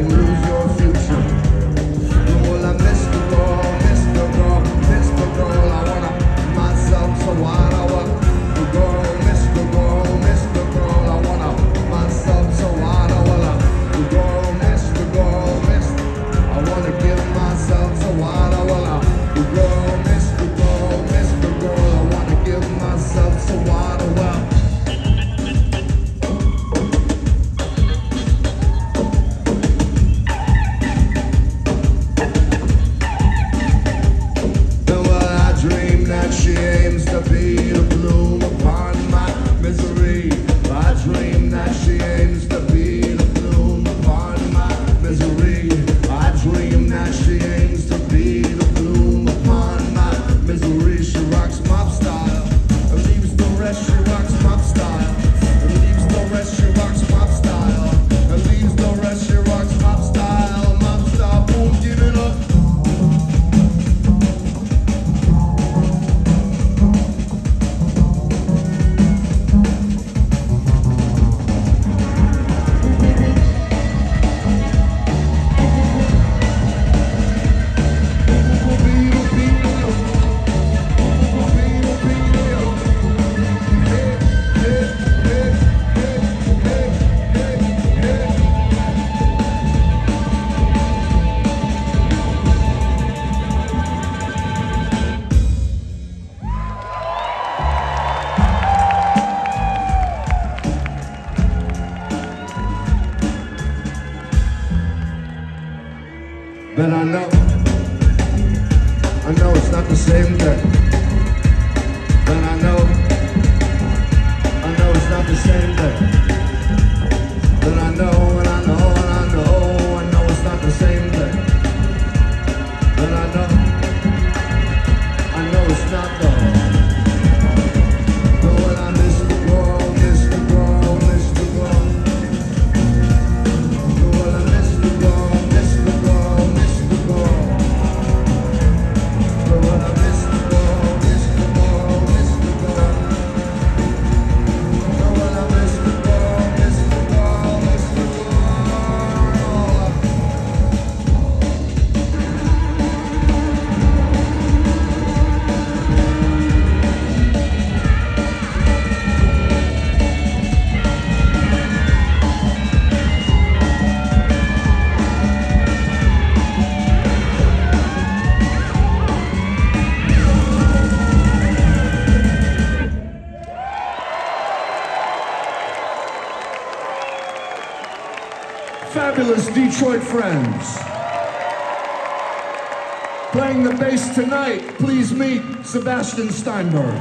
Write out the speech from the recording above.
and lose your future. Well, I miss the girl, miss the girl, miss the girl. I wanna myself so wide. I want the girl, miss the girl, miss the girl. I wanna myself so wide. I wanna the girl, miss the girl, miss. I wanna give myself so wide. I wanna the girl, miss the girl, miss the girl. I wanna give myself so wide. Well. She aims to be the bloom upon my misery. I dream that she aims to be the bloom upon my misery. I dream that she aims to be the bloom upon my misery. She rocks mop style and leaves the rest. She rocks mop style and leaves the rest. She rocks mop style and leaves the rest. She rocks mop style. Mop style, boom, give it up. But I know it's not the same thing. But I know it's not the same thing. But I know, and I know, and I know it's not the same thing. But I know it's not though. But when I miss the girl, miss the girl, miss the girl. But when I miss the girl, miss the girl, miss the girl. But when I miss the girl, miss the girl, miss the girl. But when I miss the girl, miss the girl, miss the girl. Fabulous Detroit friends. Playing the bass tonight, please meet Sebastian Steinberg.